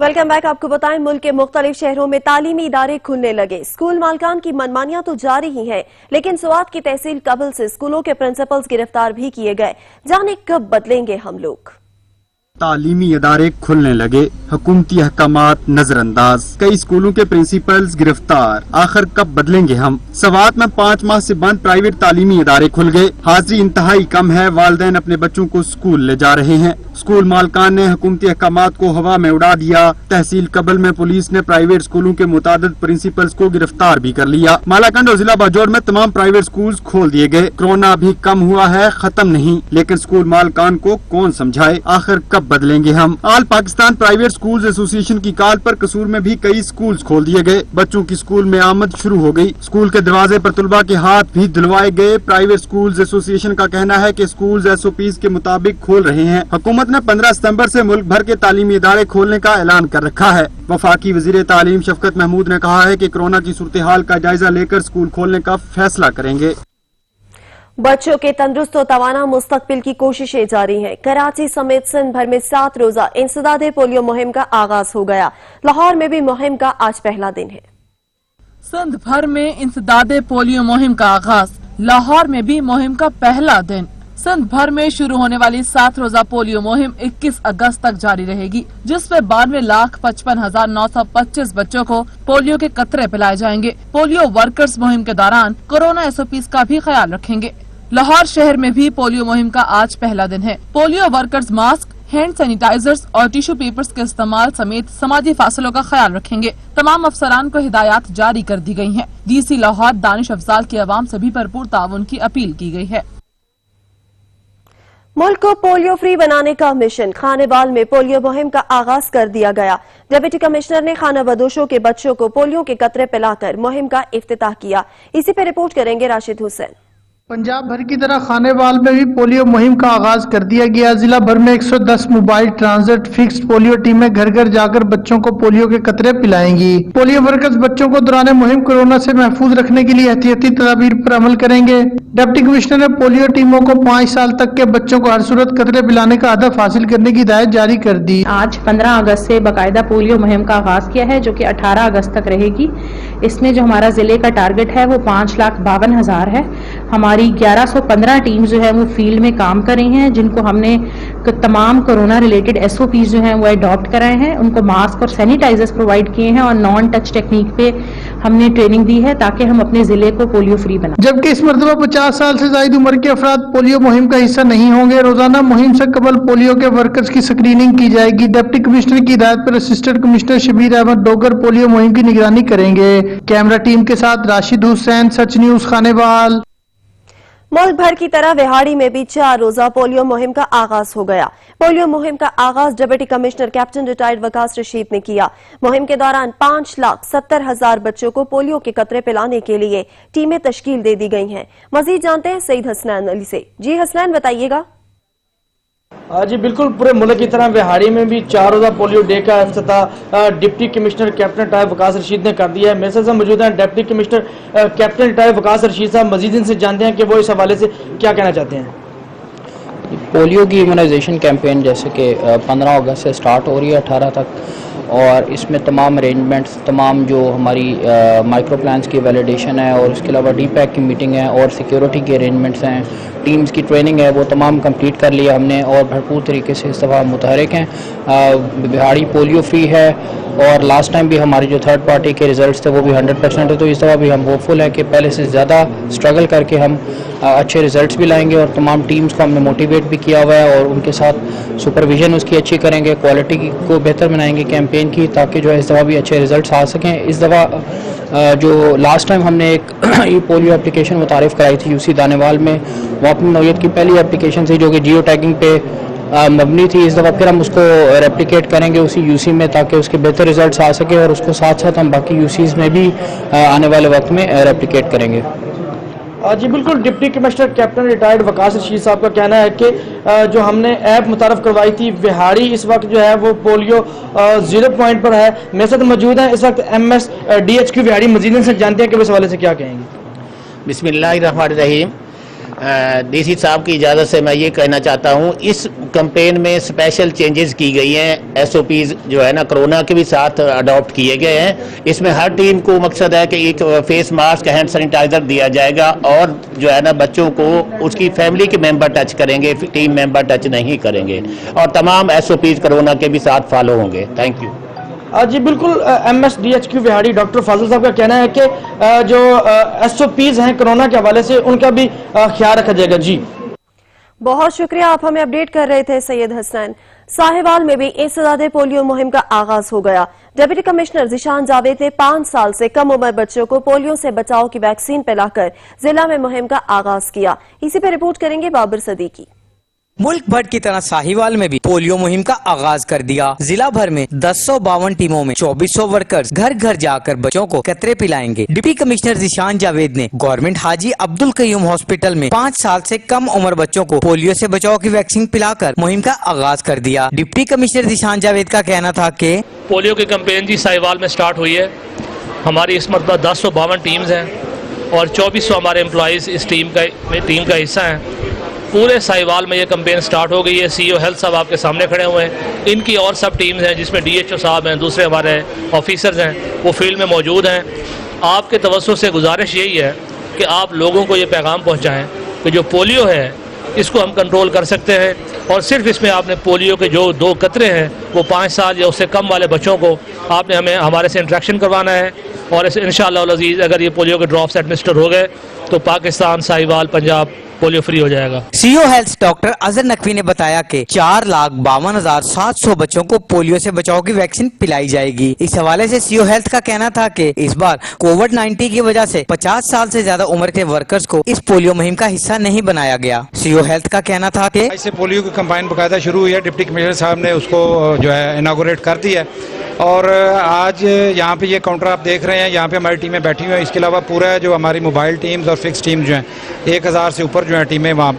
Welcome back. आपको बताएं, मुल्क के मुख्तलिफ शहरों में तालीमी इदारे खुलने लगे। स्कूल मालकान की मनमानियां तो जारी ही हैं, लेकिन सुवात की तहसील कबल से स्कूलों के प्रिंसिपल्स गिरफ्तार भी किए गए। जाने कब बदलेंगे हम लोग। तालीमी इदारे खुलने लगे, हुकूमती अहकामात नजरअंदाज, कई स्कूलों के प्रिंसिपल्स गिरफ्तार। आखिर कब बदलेंगे हम। सवात में 5 माह से बंद प्राइवेट तालीमी इदारे खुल गए। हाजिरी इंतहाई कम है, वालिदैन अपने बच्चों को स्कूल ले जा रहे हैं। स्कूल मालकान ने हुकूमती अहकामात को हवा में उड़ा दिया। तहसील कबल में पुलिस ने प्राइवेट स्कूलों के मुतादिद प्रिंसिपल्स को गिरफ्तार भी कर लिया। मालाकंड और जिला बाजौर में तमाम प्राइवेट स्कूल खोल दिए गए। कोरोना अभी कम हुआ है, खत्म नहीं, लेकिन स्कूल मालकान को कौन समझाए। आखिर कब बदलेंगे हम। All Pakistan private schools association की कॉल पर कसूर में भी कई स्कूल्स खोल दिए गए। बच्चों की स्कूल में आमद शुरू हो गई। स्कूल के दरवाजे पर तलबा के हाथ भी धुलवाए गए। प्राइवेट स्कूल्स एसोसिएशन का कहना है कि स्कूल्स SOPs के मुताबिक खोल रहे हैं। हुकूमत ने 15 सितंबर से मुल्क भर के तालीमी इदारे खोलने का ऐलान कर रखा है। वफाकी वजीर तालीम शफकत महमूद ने कहा है कि कोरोना की सूरत हाल का जायजा लेकर स्कूल खोलने का फैसला करेंगे। बच्चों के तंदुरुस्त और तवाना मुस्तकबिल की कोशिशें जारी हैं। कराची समेत सिंध भर में 7 रोजा इंसदादे पोलियो मुहिम का आगाज हो गया। लाहौर में भी मुहिम का आज पहला दिन है। सिंध भर में इंसदादे पोलियो मुहिम का आगाज, लाहौर में भी मुहिम का पहला दिन। सिंध भर में शुरू होने वाली 7 रोजा पोलियो मुहिम 21 अगस्त तक जारी रहेगी, जिसमें 92,55,925 बच्चों को पोलियो के कतरे पिलाए जाएंगे। पोलियो वर्कर्स मुहिम के दौरान कोरोना SOPs का भी ख्याल रखेंगे। लाहौर शहर में भी पोलियो मुहिम का आज पहला दिन है। Polio workers mask, hand sanitisers और टिश्यू पेपर्स के इस्तेमाल समेत समाजी फासलों का ख्याल रखेंगे। तमाम अफसरान को हिदायत जारी कर दी गई हैं। DC लाहौर दानिश अफजाल की आवाम से भी भरपूर ताउन की अपील की गई है। मुल्क को पोलियो फ्री बनाने का मिशन, खानेवाल में पोलियो मुहिम का आगाज कर दिया गया। डिप्टी कमिश्नर ने खाना बदोशों के बच्चों को पोलियो के कतरे पिलाकर मुहिम का इफ्तिताह किया। इसी पर रिपोर्ट करेंगे राशिद हुसैन। पंजाब भर की तरह खानेवाल में भी पोलियो मुहिम का आगाज कर दिया गया। जिला भर में 110 मोबाइल ट्रांजिट फिक्स्ड पोलियो टीमें घर घर जाकर बच्चों को पोलियो के कतरे पिलाएंगी। पोलियो वर्कर्स बच्चों को दौरान मुहिम कोरोना से महफूज रखने के लिए एहतियाती तदाबीर पर अमल करेंगे। डिप्टी कमिश्नर ने पोलियो टीमों को 5 साल तक के बच्चों को हर सूरत कतरे पिलाने का हदफ हासिल करने की हिदायत जारी कर दी। आज 15 अगस्त से बाकायदा पोलियो मुहिम का आगाज किया है, जो कि 18 अगस्त तक रहेगी। इसमें जो हमारा जिले का टारगेट है वो 5,52,000 है। हमारी 1115 टीम जो है वो फील्ड में काम कर रही हैं, जिनको हमने तमाम कोरोना रिलेटेड SOPs जो हैं वो अडॉप्ट कराए हैं। उनको मास्क और सैनिटाइजर्स प्रोवाइड किए हैं और नॉन टच टेक्निक पे हमने ट्रेनिंग दी है ताकि हम अपने जिले को पोलियो फ्री बनाएं। जबकि इस मरतबा 50 साल से ज्यादा उम्र के अफराद पोलियो मुहिम का हिस्सा नहीं होंगे। रोजाना मुहिम से कबल पोलियो के वर्कर्स की स्क्रीनिंग की जाएगी। डिप्टी कमिश्नर की हिदायत पर assistant commissioner Shabbir Ahmed Dogar polio मुहिम की निगरानी करेंगे। कैमरा टीम के साथ राशिद हुसैन, सच न्यूज, खानेवाल। मुल्क भर की तरह विहाड़ी में भी 4 रोजा पोलियो मुहिम का आगाज हो गया। पोलियो मुहिम का आगाज deputy commissioner captain retired Waqas Rasheed ने किया। मुहिम के दौरान 5,70,000 बच्चों को पोलियो के कतरे पिलाने के लिए टीमें तश्कील दे दी गई हैं। मजीद जानते हैं सईद हसनैन अली से। जी हसनैन, बताइएगा। जी बिल्कुल, पूरे मुल्क की तरह बिहाड़ी में भी 4 रोजा पोलियो डे का इफ्तिताह deputy commissioner captain retired Waqas Rasheed ने कर दिया है। मेरे साथ मौजूद हैं deputy commissioner captain retired Waqas Rasheed साहब। मजीद इनसे जानते हैं कि वो इस हवाले से क्या कहना चाहते हैं। पोलियो की इम्यूनाइजेशन कैंपेन जैसे कि 15 अगस्त से स्टार्ट हो रही है 18 तक, और इसमें तमाम अरेंजमेंट्स, तमाम जो हमारी माइक्रो प्लान्स की वैलिडेशन है और उसके अलावा DPAC की मीटिंग है और सिक्योरिटी के अरेंजमेंट्स हैं, टीम्स की ट्रेनिंग है, वो तमाम कंप्लीट कर लिया हमने और भरपूर तरीके से इस दफ़ा मुतहरिक हैं। बिहाड़ी पोलियो फ्री है और लास्ट टाइम भी हमारी जो थर्ड पार्टी के रिजल्ट्स थे वो भी 100% है। तो इस दफ़ा भी हम होपफुल हैं कि पहले से ज़्यादा स्ट्रगल करके हम अच्छे रिजल्ट्स भी लाएंगे और तमाम टीम्स को हमने मोटिवेट भी किया हुआ है और उनके साथ सुपरविजन उसकी अच्छी करेंगे, क्वालिटी को बेहतर बनाएंगे कैंपेन की, ताकि जो है इस दफ़ा भी अच्छे रिजल्ट्स आ सकें। इस दफ़ा जो लास्ट टाइम हमने एक ई पोलियो एप्लीकेशन मुतारिफ़ कराई थी UC दानेवाल में, वो अपनी नौयत की पहली एप्लीकेशन थी जो कि जियो टैगिंग पे मबनी थी। इस दफ़ा फिर हम उसको रेप्लिकेट करेंगे उसी UC में, ताकि उसके बेहतर रिजल्ट्स आ सके और उसको साथ साथ हम बाकी UCs में भी आने वाले वक्त में रेप्लिकेट करेंगे। जी बिल्कुल, deputy commissioner captain retired Waqas Rasheed साहब का कहना है कि जो हमने ऐप मुतारफ़ करवाई थी बिहाड़ी, इस वक्त जो है वो पोलियो 0 पॉइंट पर है। मेरे साथ मौजूद हैं इस वक्त MS DHQ बिहाड़ी। मजीद से जानते हैं कि इस हवाले से क्या कहेंगे। बिस्मिल्लाहिर्रहमानिर्रहीम। डीसी साहब की इजाज़त से मैं ये कहना चाहता हूँ, इस कैंपेन में स्पेशल चेंजेस की गई हैं। एसओपीज जो है ना कोरोना के भी साथ अडॉप्ट किए गए हैं। इसमें हर टीम को मकसद है कि एक फेस मास्क, हैंड सैनिटाइजर दिया जाएगा और जो है ना बच्चों को उसकी फैमिली के मेंबर टच करेंगे, टीम मेंबर टच नहीं करेंगे और तमाम एसओपीज कोरोना के भी साथ फॉलो होंगे। Thank you. जी बिल्कुल, MSDHQ विहाड़ी डॉक्टर फाजिल साहब का कहना है कि जो SOPs हैं कोरोना के हवाले से उनका भी ख्याल रखा जाएगा। जी बहुत शुक्रिया, आप हमें अपडेट कर रहे थे सैयद हसनैन। साहिवाल में भी इंसदादे पोलियो मुहिम का आगाज हो गया। डिप्टी कमिश्नर ज़ीशान जावेद ने 5 साल से कम उम्र बच्चों को पोलियो से बचाव की वैक्सीन पिलाकर जिला में मुहिम का आगाज किया। इसी पर रिपोर्ट करेंगे बाबर सदीकी। मुल्क भर की तरह साहिवाल में भी पोलियो मुहिम का आगाज कर दिया। जिला भर में 1052 टीमों में 2400 वर्कर्स घर घर जाकर बच्चों को कतरे पिलाएंगे। डिप्टी कमिश्नर ज़ीशान जावेद ने गवर्नमेंट हाजी अब्दुल कयूम हॉस्पिटल में 5 साल से कम उम्र बच्चों को पोलियो से बचाव की वैक्सीन पिलाकर मुहिम का आगाज कर दिया। डिप्टी कमिश्नर ज़ीशान जावेद का कहना था कि पोलियो की कैंपेन जी साहिवाल में स्टार्ट हुई है। हमारी इस मरतबा 1052 टीम्स हैं और 2400 हमारे एम्प्लॉइज इस टीम का हिस्सा हैं। पूरे साहिवाल में ये कैंपेन स्टार्ट हो गई है। CEO हेल्थ साहब आपके सामने खड़े हुए हैं। इनकी और सब टीम्स हैं जिसमें DHO साहब हैं, दूसरे हमारे ऑफिसर्स हैं, वो फील्ड में मौजूद हैं। आपके तवज्जो से गुजारिश यही है कि आप लोगों को ये पैगाम पहुँचाएँ कि जो पोलियो है इसको हम कंट्रोल कर सकते हैं और सिर्फ इसमें आपने पोलियो के जो 2 कतरे हैं वो 5 साल या उससे कम वाले बच्चों को आपने हमारे से इंटरेक्शन करवाना है और इंशाअल्लाह अज़ीज़ अगर ये पोलियो के ड्रॉप्स एडमिनिस्टर हो गए तो पाकिस्तान, साहिवाल, पंजाब पोलियो फ्री हो जाएगा। CEO health doctor Azhar Naqvi ने बताया कि 4,52,700 बच्चों को पोलियो से बचाव की वैक्सीन पिलाई जाएगी। इस हवाले से CEO हेल्थ का कहना था कि इस बार कोविड-19 की वजह से 50 साल से ज्यादा उम्र के वर्कर्स को इस पोलियो मुहिम का हिस्सा नहीं बनाया गया। CEO हेल्थ का कहना था कि इससे पोलियो की कैंपेन बकायदा शुरू हुई है। डिप्टी कमिश्नर साहब ने उसको जो है इनागोरेट कर दिया है और आज यहाँ पे ये काउंटर आप देख रहे हैं, यहाँ पे हमारी टीमें बैठी हुई हैं। इसके अलावा पूरा जो हमारी मोबाइल टीम्स और फिक्स टीम जो हैं 1000 से ऊपर जो है टीमें वहाँ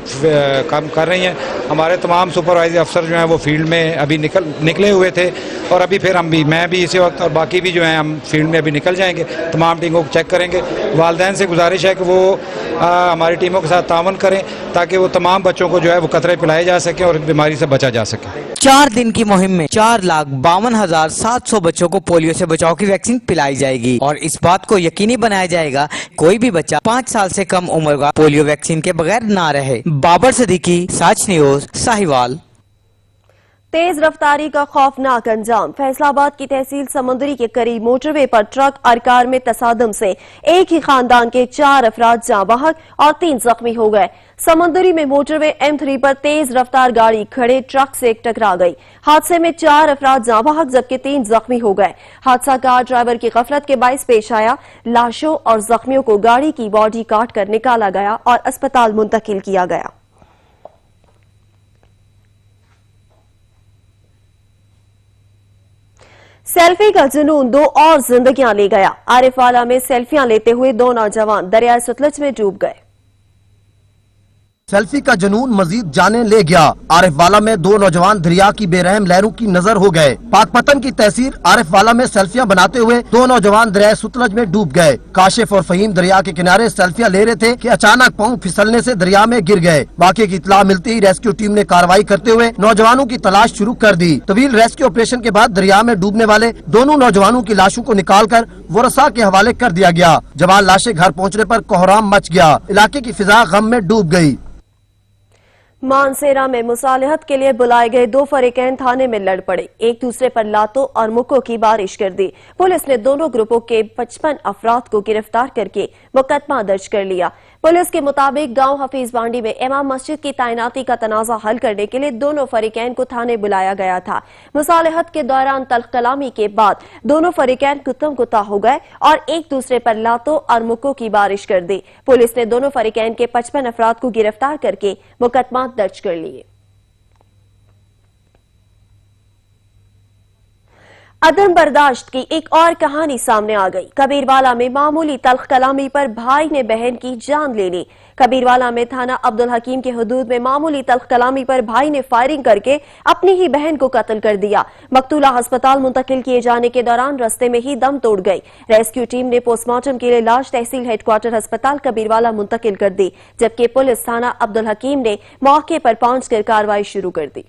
काम कर रही हैं। हमारे तमाम सुपरवाइजर अफसर जो हैं वो फील्ड में अभी निकले हुए थे और अभी फिर मैं भी इसी वक्त और बाकी भी जो हैं हम फील्ड में अभी निकल जाएंगे, तमाम टीमों को चेक करेंगे। वालिदैन से गुजारिश है कि वो हमारी टीमों के साथ तावन करें ताकि वो तमाम बच्चों को जो है वो कतरे पिलाए जा सकें और बीमारी से बचा जा सके। 4 दिन की मुहिम में 4,52,700 बच्चों को पोलियो से बचाव की वैक्सीन पिलाई जाएगी और इस बात को यकीनी बनाया जाएगा कोई भी बच्चा 5 साल से कम उम्र का पोलियो वैक्सीन के बगैर ना रहे। बाबर सदीकी, साच न्यूज, साहिवाल। तेज रफ्तारी का खौफनाक अंजाम। फैसलाबाद की तहसील समुंदरी के करीब मोटरवे पर ट्रक और कार में तसादम से एक ही खानदान के 4 अफराद जाँ बहक और 3 जख्मी हो गए। समुंदरी में मोटरवे M3 पर तेज रफ्तार गाड़ी खड़े ट्रक से टकरा गई। हादसे में 4 अफराद जाँ बहक जबकि 3 जख्मी हो गए। हादसा कार ड्राइवर की गफलत के बाइस पेश आया। लाशों और जख्मियों को गाड़ी की बॉडी काट कर निकाला गया और अस्पताल मुंतकिल किया गया। सेल्फी का जुनून 2 और जिंदगियां ले गया। आरिफवाला में सेल्फियां लेते हुए 2 नौजवान दरिया सतलज में डूब गए। सेल्फी का जुनून मजीद जाने ले गया। आरिफवाला में 2 नौजवान दरिया की बेरहम लहरों की नजर हो गए। पाकपतन की तहसील आरिफवाला में सेल्फियां बनाते हुए 2 नौजवान दरिया सतलज में डूब गए। काशिफ और फहीम दरिया के किनारे सेल्फियां ले रहे थे कि अचानक पांव फिसलने से दरिया में गिर गए। वाक़े की इत्तला मिलते ही रेस्क्यू टीम ने कार्रवाई करते हुए नौजवानों की तलाश शुरू कर दी। तवील रेस्क्यू ऑपरेशन के बाद दरिया में डूबने वाले दोनों नौजवानों की लाशों को निकाल कर वरसा के हवाले कर दिया गया। जवान लाशें घर पहुँचने पर कोहराम मच गया। इलाके की फिजा गम में डूब गयी। मानसेरा में मुसालहत के लिए बुलाए गए 2 फरीकैन थाने में लड़ पड़े। एक दूसरे पर लातों और मुक्कों की बारिश कर दी। पुलिस ने दोनों ग्रुपों के 55 अफराद को गिरफ्तार करके मुकदमा दर्ज कर लिया। पुलिस के मुताबिक गांव हफीज बांडी में इमाम मस्जिद की तैनाती का तनाजा हल करने के लिए दोनों फरीकैन को थाने बुलाया गया था। मुसालहत के दौरान तल्ख कलामी के बाद दोनों फरीकैन गुत्तम गुत्ता हो गए और एक दूसरे पर लातों और मुक्कों की बारिश कर दी। पुलिस ने दोनों फरीकैन के 55 अफराद को गिरफ्तार करके मुकदमा दर्ज कर लिए। अदम बर्दाश्त की एक और कहानी सामने आ गई। कबीरवाला में मामूली तल्ख कलामी पर भाई ने बहन की जान ले ली। कबीरवाला में थाना अब्दुल हकीम के हुदूद में मामूली तल्ख कलामी पर भाई ने फायरिंग करके अपनी ही बहन को कत्ल कर दिया। मकतूला अस्पताल मुंतकिल किए जाने के दौरान रस्ते में ही दम तोड़ गई। रेस्क्यू टीम ने पोस्टमार्टम के लिए लाश तहसील हेडक्वार्टर अस्पताल कबीरवाला मुंतकिल कर दी, जबकि पुलिस थाना अब्दुल हकीम ने मौके पर पहुंचकर कार्रवाई शुरू कर दी।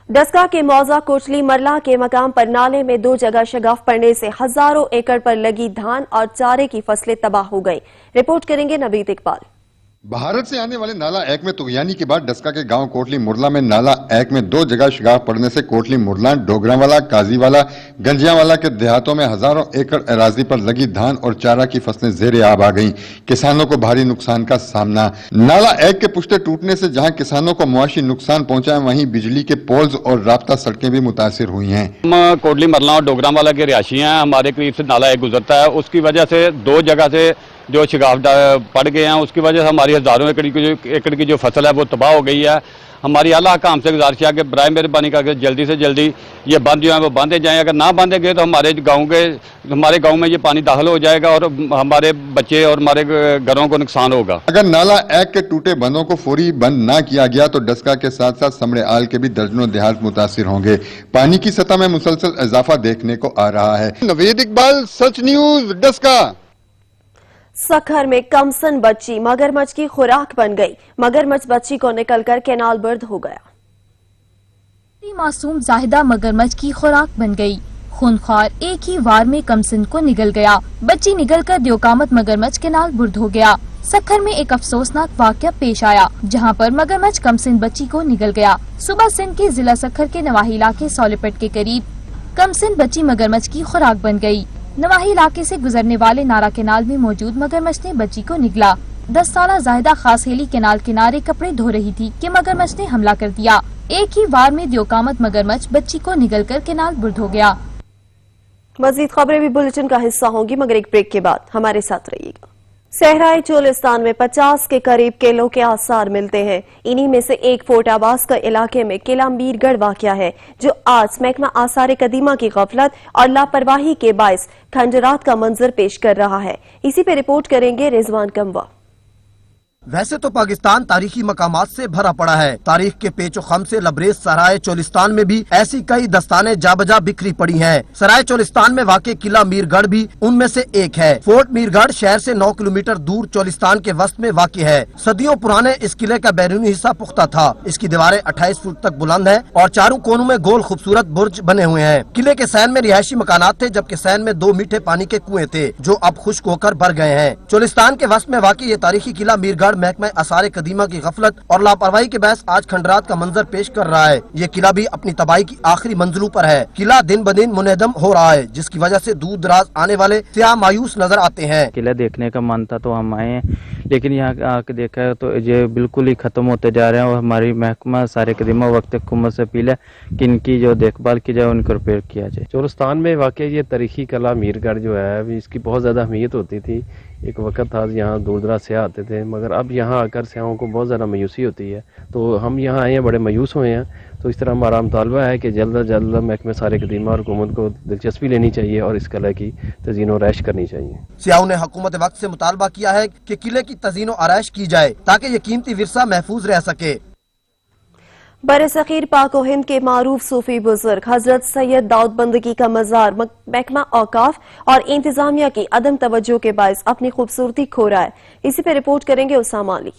डस्का के मौजा कोटली मरला के मकाम पर नाले में 2 जगह शगाफ पड़ने से हजारों एकड़ पर लगी धान और चारे की फसलें तबाह हो गई। रिपोर्ट करेंगे नवीद इकबाल। भारत से आने वाले नाला एक में तुगयानी के बाद डस्का के गांव कोटली मुरला में नाला एक में 2 जगह शगाफ पड़ने से कोटली मुरला, डोगरावाला, काजीवाला, गंजियावाला के देहातों में हजारों एकड़ अराजी पर लगी धान और चारा की फसलें ज़ेरे आब आ गईं। किसानों को भारी नुकसान का सामना। नाला एक के पुश्ते टूटने से जहां किसानों को मुआशी नुकसान पहुंचा है, वहीं बिजली के पोल्स और राब्ता सड़कें भी मुतासिर हुई हैं। हम कोटली मरला और डोगरावाला के रिहायशी हैं। हमारे करीब से नाला एक गुजरता है, उसकी वजह से 2 जगह से जो शिगाफ पड़ गए हैं, उसकी वजह से हमारी हजारों एकड़ की जो फसल है वो तबाह हो गई है। हमारी आला हकाम से गुजारिश है कि बराए मेहरबानी करके जल्दी से जल्दी ये बंद जो है वो बांधे जाएं। अगर ना बांधे गए तो हमारे गांव में ये पानी दाखिल हो जाएगा और हमारे बच्चे और हमारे घरों को नुकसान होगा। अगर नाला एक के टूटे बंधों को फौरी बंद ना किया गया तो डस्का के साथ साथ समड़े आल के भी दर्जनों देहात मुतासिर होंगे। पानी की सतह में मुसलसल इजाफा देखने को आ रहा है। नवीद इकबाल, सच न्यूज, डस्का। सखर में कमसन बच्ची मगरमच्छ की खुराक बन गई। मगरमच्छ बच्ची को निकलकर कैनाल बर्द हो गया। मासूम जाहिदा मगरमच्छ की खुराक बन गई। खूनख्वार एक ही वार में कमसन को निगल गया। बच्ची निगलकर द्योकामत मगरमच्छ कैनाल बुर्द हो गया। सखर में एक अफसोसनाक वाकया पेश आया, जहां पर मगरमच्छ कमसन बच्ची को निगल गया। सुबह सिंध के जिला सखर के नवाही इलाके सोलेपट के करीब कमसन बच्ची मगरमच्छ की खुराक बन गई। नवाही इलाके से गुजरने वाले नारा कैनाल में मौजूद मगरमच्छ ने बच्ची को निगला। 10 साला जाहिदा खास हेली कैनाल किनारे कपड़े धो रही थी कि मगरमच्छ ने हमला कर दिया। एक ही वार में द्योकामत मगरमच्छ बच्ची को निगलकर कैनाल बुर्द हो गया। मजीद खबरें भी बुलेटिन का हिस्सा होंगी, मगर एक ब्रेक के बाद हमारे साथ रहिएगा। सहराई चोलिस्तान में 50 के करीब किलों के आसार मिलते हैं। इन्हीं में से एक फोर्ट आबास का इलाके में किला मीरगढ़ वाक़या है, जो आज महकमा आसार कदीमा की गफलत और लापरवाही के बायस खंडरात का मंजर पेश कर रहा है। इसी पे रिपोर्ट करेंगे रिजवान कमवा। वैसे तो पाकिस्तान तारीखी मकामात से भरा पड़ा है। तारीख के पेचो खम से लबरेज सराय चोलिस्तान में भी ऐसी कई दस्ताने जाबजा बिखरी पड़ी हैं। सराय चोलिस्तान में वाक़े किला मीरगढ़ भी उनमें से एक है। फोर्ट मीरगढ़ शहर से 9 किलोमीटर दूर चोलिस्तान के वस्त में वाक़ है। सदियों पुराने इस किले का बैरूनी हिस्सा पुख्ता था। इसकी दीवारें 28 फुट तक बुलंद है और चारों कोनों में गोल खूबसूरत बुर्ज बने हुए हैं। किले के सैन में रिहायशी मकानात थे, जबकि सैन में 2 मीठे पानी के कुएं थे, जो अब खुश्क होकर भर गए हैं। चोलिस्तान के वस्त में वाक़ ये तारीखी किला मीरगढ़ महकमा आसार कदीमा की गफलत और लापरवाही के बहस आज खंडरात का मंजर पेश कर रहा है। ये किला भी अपनी तबाही की आखिरी मंजिलों पर है। किला दिन ब दिन मुनहदम हो रहा है, जिसकी वजह से दूर दराज आने वाले सियाह मायूस नजर आते हैं। किला देखने का मन था तो हम आए, लेकिन यहाँ आके देखा तो ये बिल्कुल ही खत्म होते जा रहे हैं। और हमारी महकमा आसार कदीमा वक्त हुकूमत से अपील है कि इनकी जो देखभाल की जाए, उनको रिपेयर किया जाए। चोलिस्तान में वाकई ये तारीखी किला मीरगढ़ जो है, अभी इसकी बहुत ज़्यादा अहमियत होती थी। एक वक्त था यहाँ दूर दराज सियाह आते थे, मगर अब यहाँ आकर सियाहों को बहुत ज़्यादा मायूसी होती है। तो हम यहाँ आए हैं, बड़े मायूस हुए हैं। तो इस तरह हमारा मुतालबा है कि जल्द अज जल्द महकमा आसार कदीमा और हुकूमत को दिलचस्पी लेनी चाहिए और इस किले की तज़ीन व आरैश करनी चाहिए। सियाहों ने हुकूमत वक्त से मुतालबा किया है कि किले की तज़ीन व आरैश की जाए ताकि ये कीमती विरसा महफूज रह सके। बरसगीर पाक व हिंद के मारूफ सूफी बुजुर्ग हजरत सैयद दाऊद बंदगी का मजार महकमा औकाफ और इंतजामिया की अदम तवज्जो के बायस अपनी खूबसूरती खो रहा है। इसी पे रिपोर्ट करेंगे उसामा अली।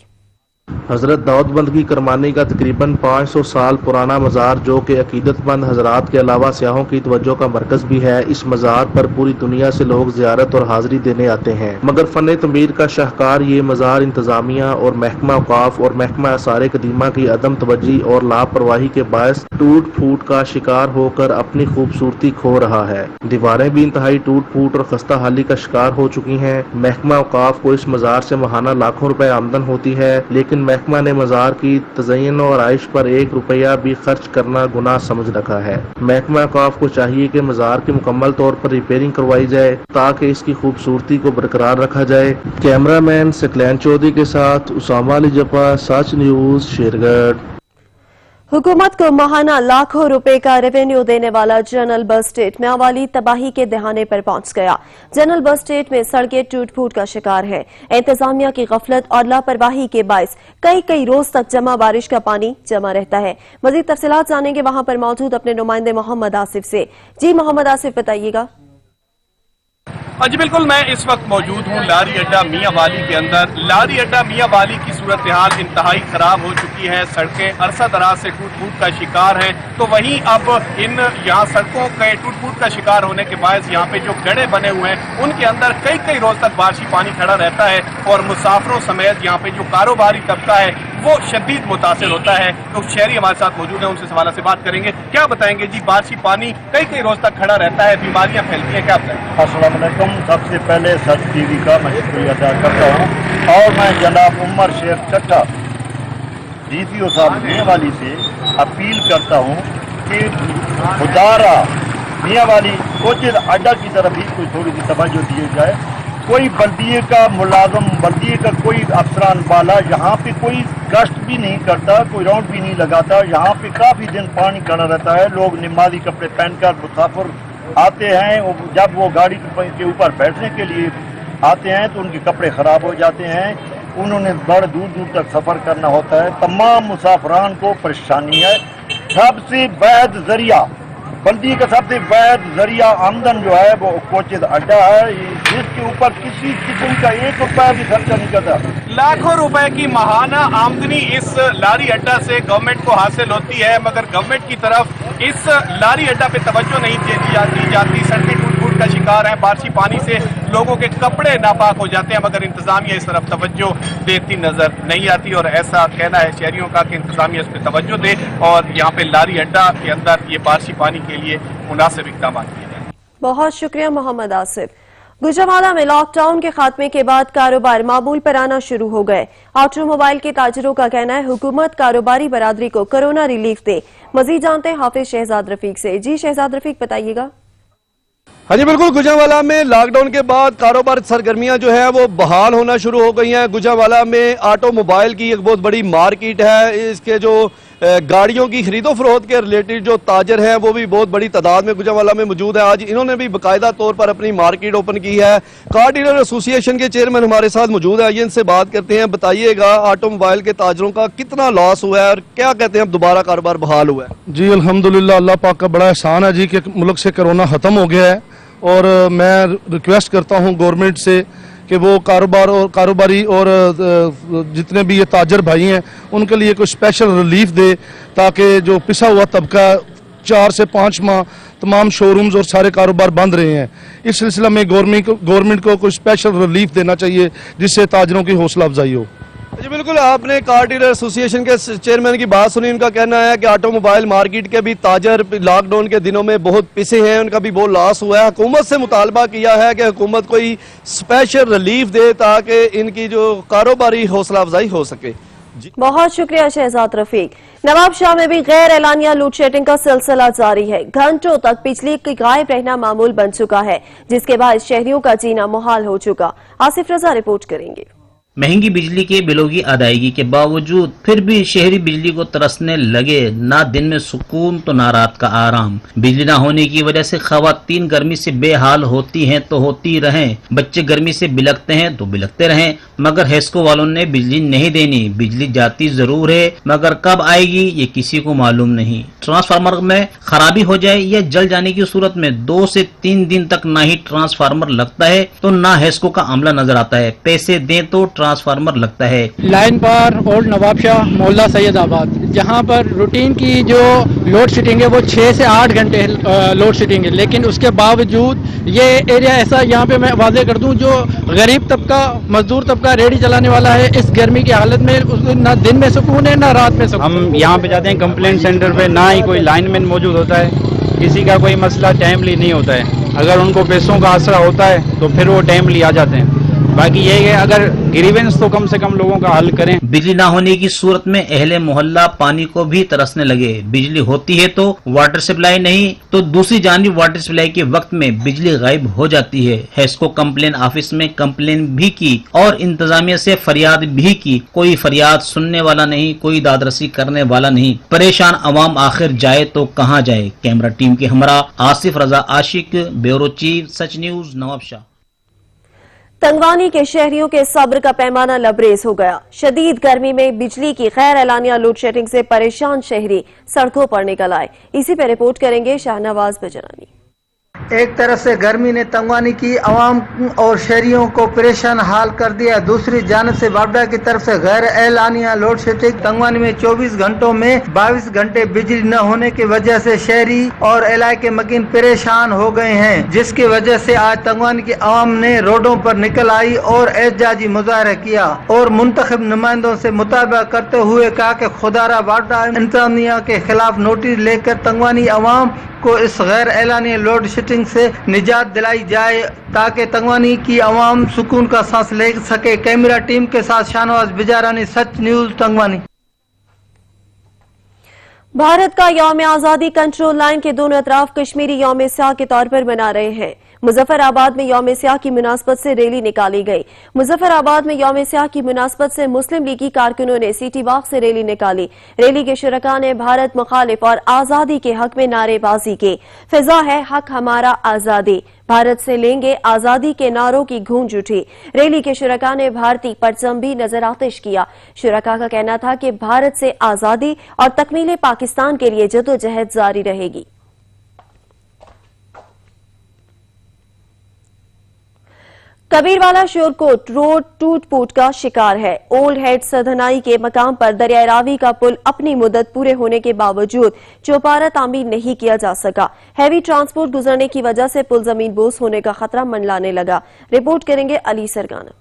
हजरत दाऊद बंदगी करमानी का तकरीबन 500 साल पुराना मज़ार, जो कि अकीदतमंद हजरात के अलावा सियाहों की तवज्जो का मरकज भी है। इस मज़ार पर पूरी दुनिया से लोग ज़ियारत और हाज़री देने आते हैं, मगर फ़न तमीर का शाहकार ये मज़ार इंतजामिया और महकमा औकाफ और महकमा आसार कदीमा की अदम तवज्जी और लापरवाही के बायस टूट फूट का शिकार होकर अपनी खूबसूरती खो रहा है। दीवारें भी इंतहाई टूट फूट और खस्ता हाली का शिकार हो चुकी हैं। महकमा औकाफ को इस मज़ार से माहाना लाखों रुपए आमदन होती है, लेकिन महकमा ने मज़ार की तज़य्युन और आइश पर 1 रुपया भी खर्च करना गुनाह समझ रखा है। महकमा कॉफ को चाहिए कि मज़ार की मुकम्मल तौर पर रिपेयरिंग करवाई जाए ताकि इसकी खूबसूरती को बरकरार रखा जाए। कैमरामैन सकलैन चौधरी के साथ उसामा अली जफा, सच न्यूज़, शेरगढ़। हुकूमत को माहाना लाखों रुपए का रेवेन्यू देने वाला जनरल बस स्टेट मियांवाली तबाही के दहाने पर पहुंच गया। जनरल बस स्टेट में सड़कें टूट फूट का शिकार है। इंतजामिया की गफलत और लापरवाही के बायस कई रोज तक जमा बारिश का पानी जमा रहता है। मजीद तफसीलात जानेंगे वहां पर मौजूद अपने नुमाइंदे मोहम्मद आसिफ से। जी मोहम्मद आसिफ, बताइएगा। जी बिल्कुल, मैं इस वक्त मौजूद हूँ लारी अड्डा मियांवाली के अंदर। लारी अड्डा मियांवाली की सूरत हाल इंतहाई खराब हो चुकी है। सड़कें अरसा दराज से टूट फूट का शिकार हैं। तो वहीं अब इन यहाँ सड़कों के टूट फूट का शिकार होने के बाद यहाँ पे जो गड्ढे बने हुए हैं उनके अंदर कई रोज तक बारिशी पानी खड़ा रहता है और मुसाफिरों समेत यहाँ पे जो कारोबारी तबका है वो शदीद मुतासिर होता है। तो शहरी हमारे साथ मौजूद है, उनसे सवाल से बात करेंगे। क्या बताएंगे जी, बारिशी पानी कई रोज तक खड़ा रहता है, बीमारियां फैलती हैं, क्या बताएंगे? अस्सलाम वालेकुम। सबसे पहले सच टीवी का मैं शुक्रिया अदा करता हूँ और मैं जनाब उमर शेर चट्टा DPO साहब मियांवाली से अपील करता हूँ कि खुदारा मियांवाली कोचिर अड्डा की तरफ ही कोई थोड़ी सी तवज्जो दी जाए। कोई बल्दिये का मुलाजम, बल्दिये का कोई अफसरान बाला यहाँ पे कोई गश्त भी नहीं करता, कोई राउंड भी नहीं लगाता। यहाँ पे काफ़ी दिन पानी खड़ा रहता है। लोग नमाजी कपड़े पहनकर मुसाफिर आते हैं, जब वो गाड़ी के ऊपर बैठने के लिए आते हैं तो उनके कपड़े ख़राब हो जाते हैं। उन्होंने बड़े दूर दूर तक सफ़र करना होता है। तमाम मुसाफिरान को परेशानी है। सबसे वैध ज़रिया, बल्दी का सबसे वैध ज़रिया आमदन जो है वो कोचिज अड्डा है, जिसके ऊपर किसी किस्म का 1 रुपया भी खर्चा नहीं करता। लाखों रुपए की माहाना आमदनी इस लारी अड्डा से गवर्नमेंट को हासिल होती है, मगर गवर्नमेंट की तरफ इस लारी अड्डा पे तवज्जो नहीं दी जाती। सड़कें टूट फूट का शिकार है, बारिशी पानी से लोगों के कपड़े नापाक हो जाते हैं, मगर इंतजामिया इस तरफ तवज्जो देती नजर नहीं आती। और ऐसा कहना है शहरियों का कि इंतजामिया इस पर तवज्जो दे और यहाँ पे लारी अड्डा के अंदर ये बारिशी पानी के लिए मुनासिब इक़दाम किए जाए। बहुत शुक्रिया मोहम्मद आसिफ। गुजरांवाला में लॉकडाउन के खात्मे के बाद कारोबार मामूल पर आना शुरू हो गए। ऑटोमोबाइल के ताजरों का कहना है हुकूमत कारोबारी बरादरी को कोरोना रिलीफ दे। मजीद जानते हैं हाफिज शहजाद रफीक से। जी शहजाद रफीक, बताइएगा। हाँ जी बिल्कुल, गुजरांवाला में लॉकडाउन के बाद कारोबार सरगर्मियां जो है वो बहाल होना शुरू हो गई हैं। गुजरांवाला में ऑटोमोबाइल की एक बहुत बड़ी मार्केट है। इसके जो गाड़ियों की खरीदो फरोख्त के रिलेटेड जो ताजर हैं वो भी बहुत बड़ी तादाद में गुजरांवाला में मौजूद है। आज इन्होंने भी बाकायदा तौर पर अपनी मार्केट ओपन की है। कार डीलर एसोसिएशन के चेयरमैन हमारे साथ मौजूद है, आइए इनसे बात करते हैं। बताइएगा ऑटोमोबाइल के ताजरों का कितना लॉस हुआ है और क्या कहते हैं अब दोबारा कारोबार बहाल हुआ है? जी अल्हम्दुलिल्लाह, अल्लाह पाक का बड़ा एहसान है जी कि मुल्क से कोरोना ख़त्म हो गया है। और मैं रिक्वेस्ट करता हूं गवर्नमेंट से कि वो कारोबार और कारोबारी और जितने भी ये ताजर भाई हैं उनके लिए कोई स्पेशल रिलीफ दे, ताकि जो पिसा हुआ तबका 4 से 5 माह तमाम शोरूम्स और सारे कारोबार बंद रहे हैं। इस सिलसिले में गवर्नमेंट को कोई स्पेशल रिलीफ देना चाहिए जिससे ताजरों की हौसला अफजाई हो। जी बिल्कुल, आपने कार डीलर एसोसिएशन के चेयरमैन की बात सुनी। उनका कहना है कि ऑटोमोबाइल मार्केट के भी ताजर लॉकडाउन के दिनों में बहुत पिसे हैं, उनका भी बहुत लॉस हुआ है। हुकूमत से मुतालबा किया है कि हुकूमत कोई स्पेशल रिलीफ दे ताकि इनकी जो कारोबारी हौसला अफजाई हो सके। बहुत शुक्रिया शहजाद रफीक। नवाब शाह में भी गैर एलानिया लोड शेडिंग का सिलसिला जारी है। घंटों तक बिजली की गायब रहना मामूल बन चुका है, जिसके बाद शहरियों का जीना मुहाल हो चुका। आसिफ रजा रिपोर्ट करेंगे। महंगी बिजली के बिलों की अदायगी के बावजूद फिर भी शहरी बिजली को तरसने लगे। ना दिन में सुकून तो ना रात का आराम। बिजली ना होने की वजह से खवातीन गर्मी से बेहाल होती हैं तो होती रहें, बच्चे गर्मी से बिलखते हैं तो बिलखते रहें, मगर हेस्को वालों ने बिजली नहीं देनी। बिजली जाती जरूर है मगर कब आएगी ये किसी को मालूम नहीं। ट्रांसफार्मर में खराबी हो जाए या जल जाने की सूरत में 2 से 3 दिन तक ना ही ट्रांसफार्मर लगता है तो ना हेस्को का अमला नजर आता है। पैसे दें तो ट्रांसफार्मर लगता है। लाइन पर ओल्ड नवाब शाह मोहल्ला सैयदाबाद, जहां पर रूटीन की जो लोड शेडिंग है वो 6 से 8 घंटे लोड शेडिंग है, लेकिन उसके बावजूद ये एरिया ऐसा, यहाँ पे मैं वाज़ेह कर दूं, जो गरीब तबका, मजदूर तबका रेडी चलाने वाला है, इस गर्मी की हालत में उसको ना दिन में सुकून है ना रात में सुकून। हम यहाँ पे जाते हैं कंप्लेंट सेंटर पे, ना ही कोई लाइनमैन मौजूद होता है, किसी का कोई मसला टाइमली नहीं होता है। अगर उनको पैसों का आसरा होता है तो फिर वो टाइमली आ जाते हैं। बाकी यही है, अगर ग्रीवेंस तो कम से कम लोगों का हल करें। बिजली ना होने की सूरत में अहले मोहल्ला पानी को भी तरसने लगे। बिजली होती है तो वाटर सप्लाई नहीं, तो दूसरी जानिब वाटर सप्लाई के वक्त में बिजली गायब हो जाती है। हेस्को कंप्लेन ऑफिस में कंप्लेन भी की और इंतजामिया से फरियाद भी की, कोई फरियाद सुनने वाला नहीं, कोई दादरसी करने वाला नहीं। परेशान अवाम आखिर जाए तो कहाँ जाए। कैमरा टीम के हमरा आसिफ रजा आशिक, ब्यूरो चीफ, सच न्यूज, नवाबशाह। तंगवानी के शहरियों के सब्र का पैमाना लबरेज हो गया। शदीद गर्मी में बिजली की गैर एलानिया लोड शेडिंग से परेशान शहरी सड़कों पर निकल आए। इसी पर रिपोर्ट करेंगे शाहनवाज बजरानी। एक तरफ से गर्मी ने तंगवानी की आवाम और शहरियों को परेशान हाल कर दिया, दूसरी जानब से बाबडा की तरफ से गैर एलानिया लोड शेडिंग। तंगवानी में 24 घंटों में 22 घंटे बिजली न होने की वजह से शहरी और इलाके मकीन परेशान हो गए हैं, जिसकी वजह से आज तंगवानी की आवाम ने रोडों पर निकल आई और एहतजाजी मुजाहरा किया और मुंतखब नुमाइंदों से मुताबा करते हुए कहा कि खुदारा बाबडा इंतजामिया के खिलाफ नोटिस लेकर तंगवानी आवाम को इस गैर एलानी लोड शेडिंग से निजात दिलाई जाए ताकि तंगवानी की आवाम सुकून का सांस ले सके। कैमरा टीम के साथ शाहनवाज बिजारानी, सच न्यूज, तंगवानी। भारत का यौम आजादी कंट्रोल लाइन के दोनों अतराफ कश्मीरी यौम स्याह के तौर पर मना रहे हैं। मुजफ्फराबाद में यौम स्याह की मुनासबत से रैली निकाली गई। मुजफ्फराबाद में यौम स्याह की मुनासबत से मुस्लिम लीगी कारकुनों ने सिटी वॉक से रैली निकाली। रैली के शुरका ने भारत मुखालिफ और आजादी के हक में नारेबाजी की। फिजा है हक हमारा आजादी, भारत से लेंगे आजादी के नारों की गूंज उठी। रैली के शुरका ने भारतीय परचम भी नजर आतिश किया। शुरका का कहना था कि भारत से आजादी और तकमील पाकिस्तान के लिए जदोजहद जारी रहेगी। कबीरवाला शोरकोट रोड टूट फूट का शिकार है। ओल्ड हेड सधनाई के मकाम पर दरियाए रावी का पुल अपनी मुद्दत पूरे होने के बावजूद चौपारा तामीर नहीं किया जा सका। हैवी ट्रांसपोर्ट गुजरने की वजह से पुल जमीन बोस होने का खतरा मंडलाने लगा। रिपोर्ट करेंगे अली सरगाना।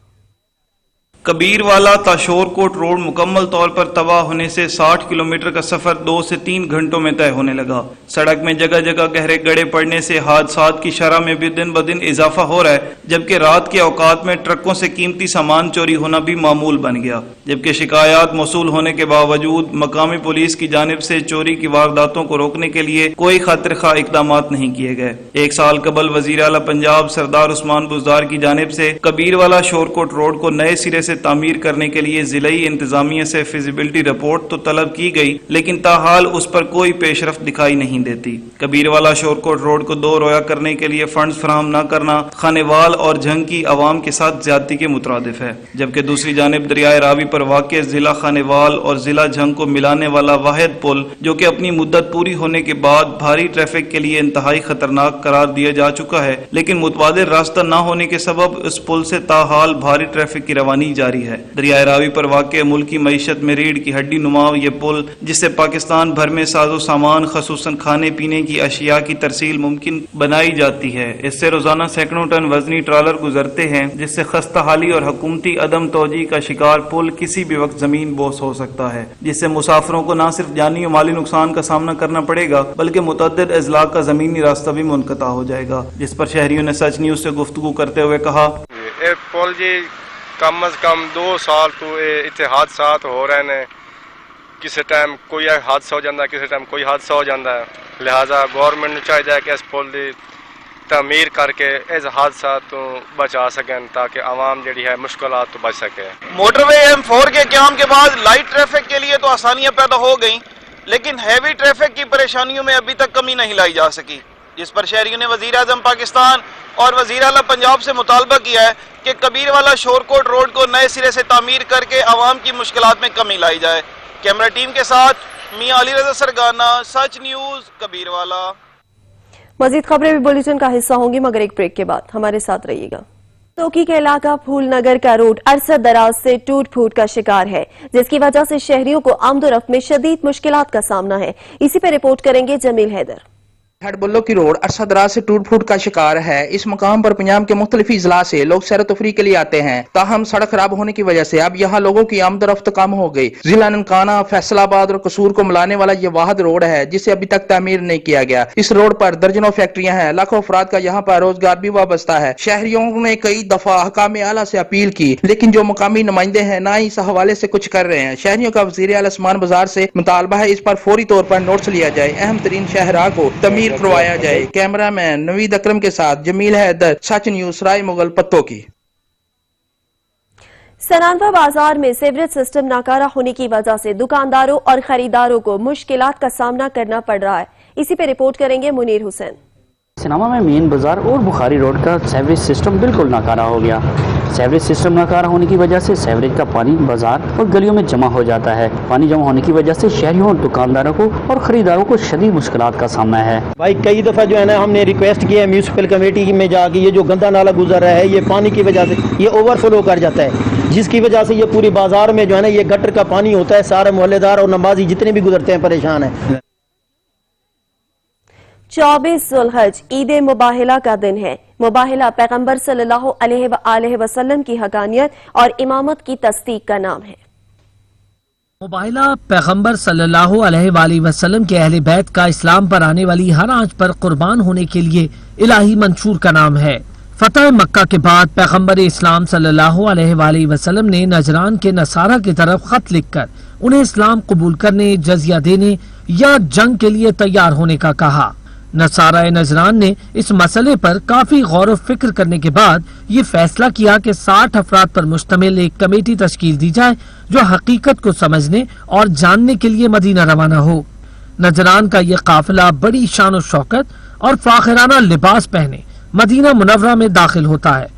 कबीरवाला ताशोरकोट रोड मुकम्मल तौर पर तबाह होने से 60 किलोमीटर का सफर 2 से 3 घंटों में तय होने लगा। सड़क में जगह जगह गहरे गड्ढे पड़ने से हादसात की शरह में भी दिन ब दिन इजाफा हो रहा है, जबकि रात के औकात में ट्रकों से कीमती सामान चोरी होना भी मामूल बन गया। जबकि शिकायत मौसूल होने के बावजूद मकामी पुलिस की जानिब से चोरी की वारदातों को रोकने के लिए कोई खातिर खा इकदाम नहीं किए गए। 1 साल कबल वजीर आला पंजाब सरदार उस्मान बुज़दार की जानिब से कबीरवाला शोरकोट रोड को नए सिरे से तामीर करने के लिए जिलाई इंतजामिया से फिजिबिलिटी रिपोर्ट तो तलब की गई, लेकिन ताहाल उस पर कोई पेशरफ्त दिखाई नहीं देती। कबीरवाला शोरकोट रोड को 2 रोया करने के लिए फंड्स फराहम न करना खानेवाल और झंग की आवाम के साथ ज्यादती के मुतरादिफ है। जबकि दूसरी जानिब दरियाए रावी पर वाक़ जिला खानेवाल और जिला झंग को मिलाने वाला वाहिद पुल, जो कि अपनी मुद्दत पूरी होने के बाद भारी ट्रैफिक के लिए इंतहाई खतरनाक करार दिया जा चुका है, लेकिन मुतबादिल रास्ता न होने के सबब इस पुल से ताहाल भारी ट्रैफिक की रवानी जारी है। दरियाए रावी पर वाक़ मुल्की मईशत में रीढ़ की हड्डी नुमा ये पुल, जिससे पाकिस्तान भर में साजो सामान खसूसन खाने पीने की अशिया की तरसील मुमकिन बनाई जाती है। इससे रोजाना सैकड़ों टन वजनी ट्रालर गुजरते हैं, जिससे खस्ता हाली और हुकूमती अदम तोजी का शिकार पुल किसी भी वक्त जमीन बोस हो सकता है, जिससे मुसाफिरों को न सिर्फ जानी और माली नुकसान का सामना करना पड़ेगा, बल्कि मुतअद्दिद अजला का जमीनी रास्ता भी मुनक़ता हो जाएगा। जिस पर शहरियों ने सच न्यूज से गुफ्तगू करते हुए कहा, पुल जी कम अज कम 2 साल तो इतने हादसात हो रहे हैं, किसी टाइम कोई हादसा हो जाता है, किसी टाइम कोई हादसा हो जाता है। लिहाजा गवर्नमेंट को चाहिए कि इस पुल की तमीर करके इस हादसा तो बचा सकें, ताकि आवाम जी है मुश्किलात तो बच सके। मोटरवे M4 के क़याम के बाद लाइट ट्रैफिक के लिए तो आसानियां पैदा हो गई, लेकिन हैवी ट्रैफिक की परेशानियों में अभी तक कमी नहीं लाई जा सकी, जिस पर शहरियों ने वजीर आज़म पाकिस्तान और वजीर आला पंजाब से मुतालबा किया है कि कबीरवाला शोरकोट रोड को नए सिरे से तामीर करके आवाम की मुश्किलात में कमी लाई जाए। कैमरा टीम के साथ मियां अली रजा सरगाना, सच न्यूज, कबीरवाला। मजीद खबरें भी बुलेटिन का हिस्सा होंगी, मगर एक ब्रेक के बाद हमारे साथ रहिएगा। तोकी के इलाका फूलनगर का रोड अरसा दराज से टूट फूट का शिकार है, जिसकी वजह से शहरियों को आमदोरफ्त में शदीद मुश्किलात का सामना है। इसी पर रिपोर्ट करेंगे जमील हैदर। हेडबुल्लो की रोड अरसा दराज से टूट फूट का शिकार है। इस मकाम पर पंजाब के मुख्तलिफ इजला से लोग सैर तफरी के लिए आते हैं, ताहम सड़क खराब होने की वजह से अब यहाँ लोगों की आमदरफ्त कम हो गई। जिला ननकाना, फैसलाबाद और कसूर को मिलाने वाला ये वाहिद रोड है जिसे अभी तक तामीर नहीं किया गया। इस रोड पर दर्जनों फैक्ट्रियां हैं, लाखों अफराद का यहाँ पर रोजगार भी वाबस्ता है। शहरियों ने कई दफा हकाम आला से अपील की, लेकिन जो मुकामी नुमाइंदे हैं ना ही इस हवाले से कुछ कर रहे हैं। शहरियों का वज़ीर आला उस्मान बाजार से मुतालबा है इस पर फौरी तौर पर नोट्स लिया जाए, अहम तरीन शाहराह को तमीर करवाया जाए। कैमरामैन नवीद अकरम के साथ जमील हैदर, सच न्यूज, राय मुगल पत्तों की। सनानवा बाजार में सीवरेज सिस्टम नाकारा होने की वजह से दुकानदारों और खरीदारों को मुश्किलात का सामना करना पड़ रहा है। इसी पे रिपोर्ट करेंगे मुनीर हुसैन। सनामा में मेन बाजार और बुखारी रोड का सीवरेज सिस्टम बिल्कुल नाकारा हो गया। सीवरेज सिस्टम नाकारा होने की वजह से सीवरेज का पानी बाजार और गलियों में जमा हो जाता है। पानी जमा होने की वजह से शहरियों और दुकानदारों को और खरीदारों को शदीद मुश्किलात का सामना है। भाई कई दफ़ा जो है ना हमने रिक्वेस्ट की है म्यूनसिपल कमेटी में जाके, ये जो गंदा नाला गुजर रहा है ये पानी की वजह से ये ओवरफ्लो कर जाता है, जिसकी वजह से ये पूरी बाजार में जो है ना ये गटर का पानी होता है। सारे मोहल्लेदार और नमाजी जितने भी गुजरते हैं परेशान है। 24 ज़ुल्हज ईद मुबाहिला का दिन है। मुबाहिला पैगंबर सल्लल्लाहु अलैहि वसल्लम की हकानियत और इमामत की तस्दीक का नाम है। मुबाहिला पैगंबर सल्लल्लाहु अलैहि वसल्लम के अहले बैत का इस्लाम पर आने वाली हर आंच पर कुर्बान होने के लिए इलाही मंशूर का नाम है। फतह मक्का के बाद पैगंबर इस्लाम सल्लल्लाहु अलैहि वसल्लम ने नजरान के नसारा की तरफ खत लिखकर उन्हें इस्लाम कबूल करने, जजिया देने या जंग के लिए तैयार होने का कहा। नसारा नजरान ने इस मसले पर काफी गौर व फिक्र करने के बाद ये फैसला किया कि 60 अफराद पर मुश्तमिल एक कमेटी तश्कील दी जाए जो हकीकत को समझने और जानने के लिए मदीना रवाना हो। नजरान का ये काफिला बड़ी शान और शौकत और फाखिराना लिबास पहने मदीना मुनव्वरा में दाखिल होता है।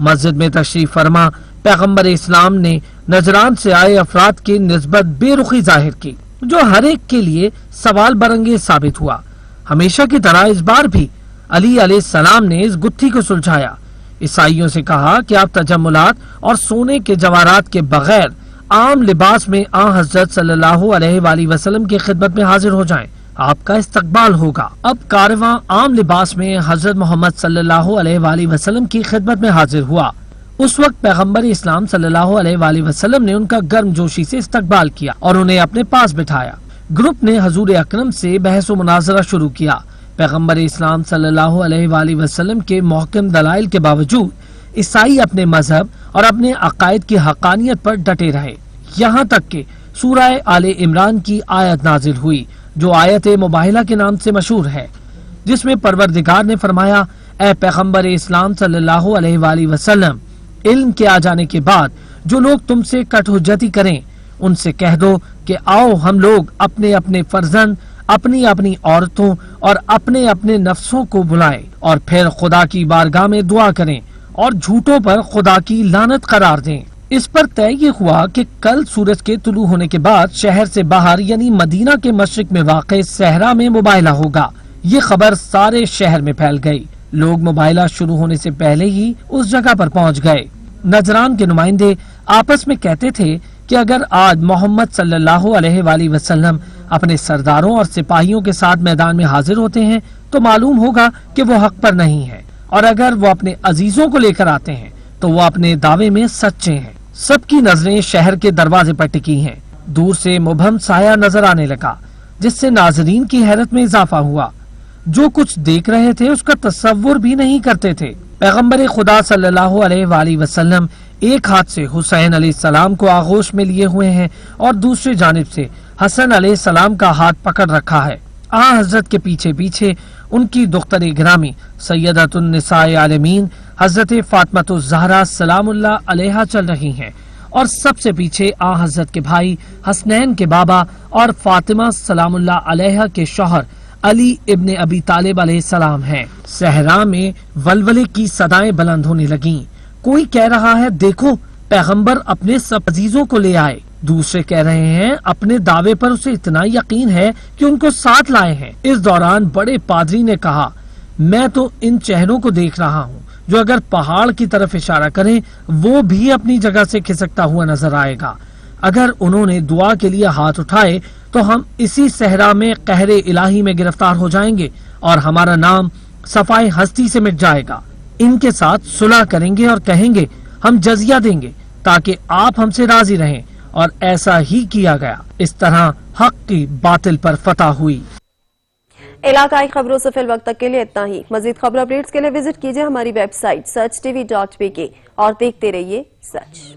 मस्जिद में तशरीफ फरमा पैगंबर इस्लाम ने नजरान से आए अफराद की निस्बत बेरुखी जाहिर की, जो हर एक के लिए सवाल बरंगे साबित हुआ। हमेशा की तरह इस बार भी अली अलैहिस्सलाम ने इस गुत्थी को सुलझाया। ईसाइयों से कहा कि आप तजम्मुलात और सोने के जवाहरात के बगैर आम लिबास में आ हजरत सल्लल्लाहु अलैहि वसल्लम की खिदमत में हाजिर हो जाएं, आपका इस्तकबाल होगा। अब कारवां आम लिबास में हजरत मोहम्मद सल्लल्लाहु अलैहि वसल्लम की खिदमत में हाजिर हुआ। उस वक्त पैगंबर इस्लाम सल्लल्लाहु अलैहि वसल्लम ने उनका गर्मजोशी से इस्तकबाल किया और उन्हें अपने पास बिठाया। ग्रुप ने हजूर अकरम से बहस व मुनाजरा शुरू किया। पैगंबर इस्लाम सल्लल्लाहु अलैहि वसल्लम के महकम दलाइल के बावजूद ईसाई अपने मजहब और अपने अकायद की हकानियत पर डटे रहे। यहाँ तक कि सूरह आले इमरान की आयत नाजिल हुई जो आयत मुबाहिला के नाम से मशहूर है, जिसमें परवरदिगार ने फरमाया, ए पैगंबर इस्लाम सल्लल्लाहु अलैहि वसल्लम, इल्म के आ जाने के बाद जो लोग तुमसे कटहुज्जती करें उनसे कह दो कि आओ हम लोग अपने अपने फर्जंद, अपनी अपनी औरतों और अपने अपने नफ्सों को बुलाएं और फिर खुदा की बारगाह में दुआ करें और झूठों पर खुदा की लानत करार दें। इस पर तय ये हुआ कि कल सूरज के तुलू होने के बाद शहर से बाहर यानी मदीना के मशरिक में वाक़े सहरा में मुबाहिला होगा। ये खबर सारे शहर में फैल गई। लोग मुबाहिला शुरू होने से पहले ही उस जगह पर पहुंच गए। नजरान के नुमाइंदे आपस में कहते थे कि अगर आज मोहम्मद सल्लल्लाहु अलैहि वसल्लम अपने सरदारों और सिपाहियों के साथ मैदान में हाजिर होते हैं तो मालूम होगा कि वो हक पर नहीं है, और अगर वो अपने अजीजों को लेकर आते हैं तो वो अपने दावे में सच्चे हैं। सबकी नजरें शहर के दरवाजे पर टिकी हैं। दूर से मुबहम साया नजर आने लगा, जिससे नाजरीन की हैरत में इजाफा हुआ। जो कुछ देख रहे थे उसका तस्वुर भी नहीं करते थे। पैगंबर खुदा सल्लल्लाहु अलैहि वसल्लम एक हाथ से हुसैन अलैहिस्सलाम को आगोश में लिए हुए हैं और दूसरी जानिब से हसन अलैहिस्सलाम का हाथ पकड़ रखा है। आ हजरत के पीछे पीछे उनकी दुख्तर गिरामी सैयदतुन निसाए आलमीन हजरत फातिमातुज़ ज़हरा सलामुल्लाह अलैहा चल रही हैं और सबसे पीछे आ हजरत के भाई हसनैन के बाबा और फातिमा सलामुल्लाह अलैहा के शौहर अली इब्ने अबी तालिब अलैहिस्सलाम हैं। सहरा में वलवले की सदाएं बुलंद होने लगीं। कोई कह रहा है, देखो पैगंबर अपने सब अजीजों को ले आए। दूसरे कह रहे हैं अपने दावे पर उसे इतना यकीन है कि उनको साथ लाए हैं। इस दौरान बड़े पादरी ने कहा, मैं तो इन चेहरों को देख रहा हूँ जो अगर पहाड़ की तरफ इशारा करें वो भी अपनी जगह से खिसकता हुआ नजर आएगा। अगर उन्होंने दुआ के लिए हाथ उठाए तो हम इसी सहरा में कहरे इलाही में गिरफ्तार हो जाएंगे और हमारा नाम सफाई हस्ती से मिट जाएगा। इनके साथ सुलह करेंगे और कहेंगे हम जजिया देंगे ताकि आप हमसे राजी रहें, और ऐसा ही किया गया। इस तरह हक की बातिल पर फतह हुई। इलाकाई खबरों से फिल वक्त तक के लिए इतना ही। मजीद खबर अपडेट्स के लिए विजिट कीजिए हमारी वेबसाइट searchtv.pk और देखते रहिए सच।